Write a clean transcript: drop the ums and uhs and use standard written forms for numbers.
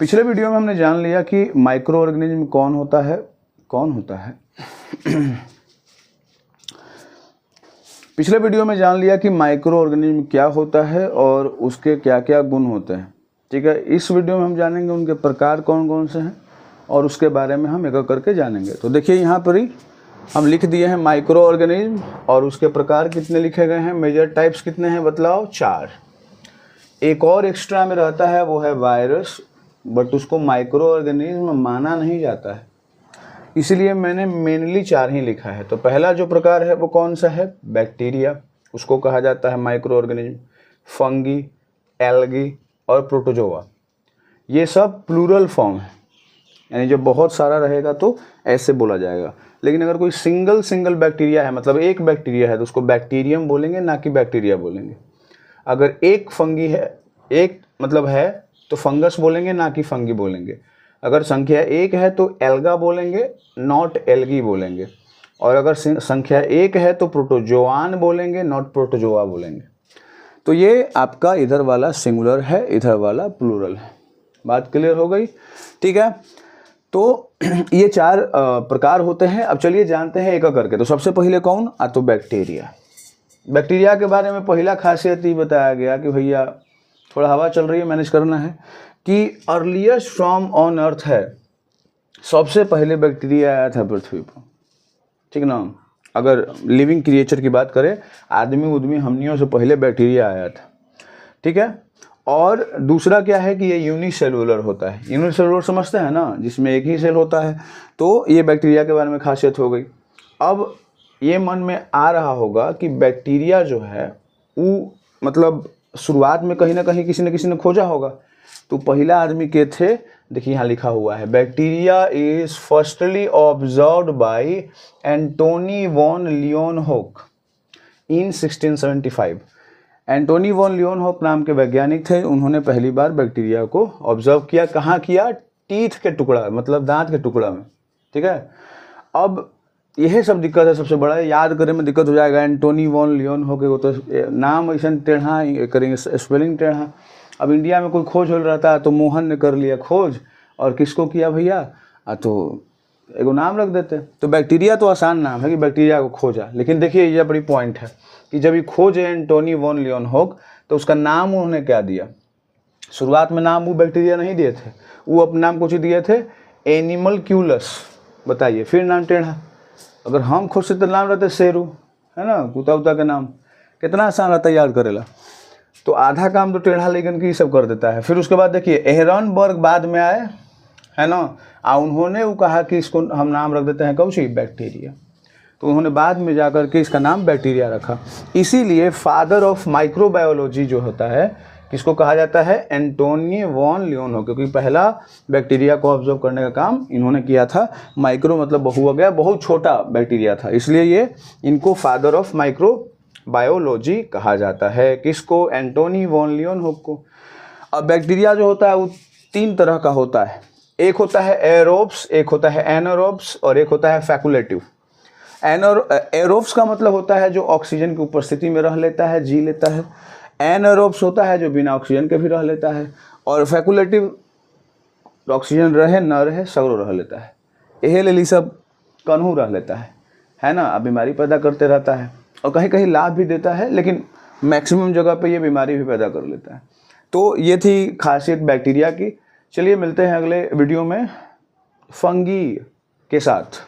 पिछले वीडियो में हमने जान लिया कि माइक्रो ऑर्गेनिज्म कौन होता है पिछले वीडियो में जान लिया कि माइक्रो ऑर्गेनिज्म क्या होता है और उसके क्या क्या गुण होते हैं। ठीक है, इस वीडियो में हम जानेंगे उनके प्रकार कौन कौन से हैं और उसके बारे में हम एक एक करके जानेंगे। तो देखिए यहाँ पर ही हम लिख दिए हैं माइक्रो ऑर्गेनिज्म और उसके प्रकार कितने लिखे गए हैं, मेजर टाइप्स कितने हैं बतलाओ, 4। एक और एक्स्ट्रा में रहता है वो है वायरस, बट उसको माइक्रो ऑर्गेनिज्म माना नहीं जाता है, इसलिए मैंने मेनली 4 ही लिखा है। तो पहला जो प्रकार है वो कौन सा है, बैक्टीरिया, उसको कहा जाता है माइक्रो ऑर्गेनिज्म। फंगी, एल्गी और प्रोटोजोआ, ये सब प्लूरल फॉर्म है, यानी जब बहुत सारा रहेगा तो ऐसे बोला जाएगा। लेकिन अगर कोई सिंगल बैक्टीरिया है, मतलब एक बैक्टीरिया है, तो उसको बैक्टीरियम बोलेंगे, ना कि बैक्टीरिया बोलेंगे। अगर एक फंगी है, एक मतलब है, तो फंगस बोलेंगे, ना कि फंगी बोलेंगे। अगर संख्या 1 है तो एल्गा बोलेंगे, नॉट एल्गी बोलेंगे। और अगर संख्या 1 है तो प्रोटोजोआन बोलेंगे, नॉट प्रोटोजोआ बोलेंगे। तो ये आपका इधर वाला सिंगुलर है, इधर वाला प्लूरल है। बात क्लियर हो गई? ठीक है, तो ये 4 प्रकार होते हैं। अब चलिए जानते हैं एक एक करके। तो सबसे पहले कौन, तो बैक्टीरिया। बैक्टीरिया के बारे में पहला खासियत ये बताया गया कि भैया थोड़ा हवा चल रही है, मैनेज करना है, कि अर्लीस्ट फॉर्म ऑन अर्थ है, सबसे पहले बैक्टीरिया आया था पृथ्वी पर। ठीक ना, अगर लिविंग क्रिएचर की बात करें, आदमी उदमी हमनियों से पहले बैक्टीरिया आया था। ठीक है, और दूसरा क्या है कि ये यूनिसेलुलर होता है। यूनिसेलुलर समझते हैं ना, जिसमें एक ही सेल होता है। तो ये बैक्टीरिया के बारे में खासियत हो गई। अब ये मन में आ रहा होगा कि बैक्टीरिया जो है वो मतलब शुरुआत में कहीं ना कहीं किसी ने खोजा होगा। तो पहला आदमी के थे, देखिए यहाँ लिखा हुआ है, bacteria is firstly observed by Antony von Leeuwenhoek in 1675। Antony von Leeuwenhoek नाम के वैज्ञानिक थे, उन्होंने पहली बार बैक्टीरिया को ऑब्जर्व किया। कहाँ किया, टीथ के टुकड़ा, मतलब दांत के टुकड़ा में। ठीक है, अब यह सब दिक्कत है, सबसे बड़ा याद करने में दिक्कत हो जाएगा। एंटोनी वॉन लियोनहोक, तो नाम ऐसा टेढ़ा करेंगे, स्पेलिंग टेढ़ा। अब इंडिया में कोई खोज हो रहा था तो मोहन ने कर लिया खोज, और किसको किया भैया, तो एगो नाम रख देते। तो बैक्टीरिया तो आसान नाम है कि बैक्टीरिया को खोजा, लेकिन देखिए ये बड़ी पॉइंट है कि जब ये खोज है एंटोनी वॉन लियोनहोक, तो उसका नाम उन्होंने क्या दिया। शुरुआत में नाम वो बैक्टीरिया नहीं दिए थे, वो अपने नाम कुछ दिए थे एनिमलक्यूलस। बताइए, फिर नाम टेढ़ा। अगर हम खुद से तो नाम रहते शेरू, है ना, कुत्ता उता के नाम, कितना आसान रहता है याद करेला। तो आधा काम तो टेढ़ा लेकिन की सब कर देता है। फिर उसके बाद देखिए एहरनबर्ग बाद में आए, है ना, उन्होंने वो कहा कि इसको हम नाम रख देते हैं कौन, बैक्टीरिया। तो उन्होंने बाद में जाकर के इसका नाम बैक्टीरिया रखा। इसीलिए फादर ऑफ माइक्रोबायोलॉजी जो होता है, किसको कहा जाता है, एंटोनी वॉन लियोनहोक, क्योंकि पहला बैक्टीरिया को ऑब्जर्व करने का काम इन्होंने किया था। माइक्रो मतलब बहु हो गया, बहुत छोटा बैक्टीरिया था, इसलिए ये इनको फादर ऑफ माइक्रो बायोलॉजी कहा जाता है। किसको, एंटोनी वॉन लियोनहोक को। अब बैक्टीरिया जो होता है वो 3 तरह का होता है। एक होता है एरोब्स, एक होता है एनारोब्स और एक होता है फैकुलेटिव। एरोब्स का मतलब होता है जो ऑक्सीजन की उपस्थिति में रह लेता है, जी लेता है। एनारोब्स होता है जो बिना ऑक्सीजन के भी रह लेता है। और फैकुलेटिव ऑक्सीजन रहे न रहे सगरो रह लेता है। यही ले ली सब कन्हू रह लेता है ना। अब बीमारी पैदा करते रहता है और कहीं कहीं लाभ भी देता है, लेकिन मैक्सिमम जगह पे ये बीमारी भी पैदा कर लेता है। तो ये थी खासियत बैक्टीरिया की। चलिए मिलते हैं अगले वीडियो में फंगी के साथ।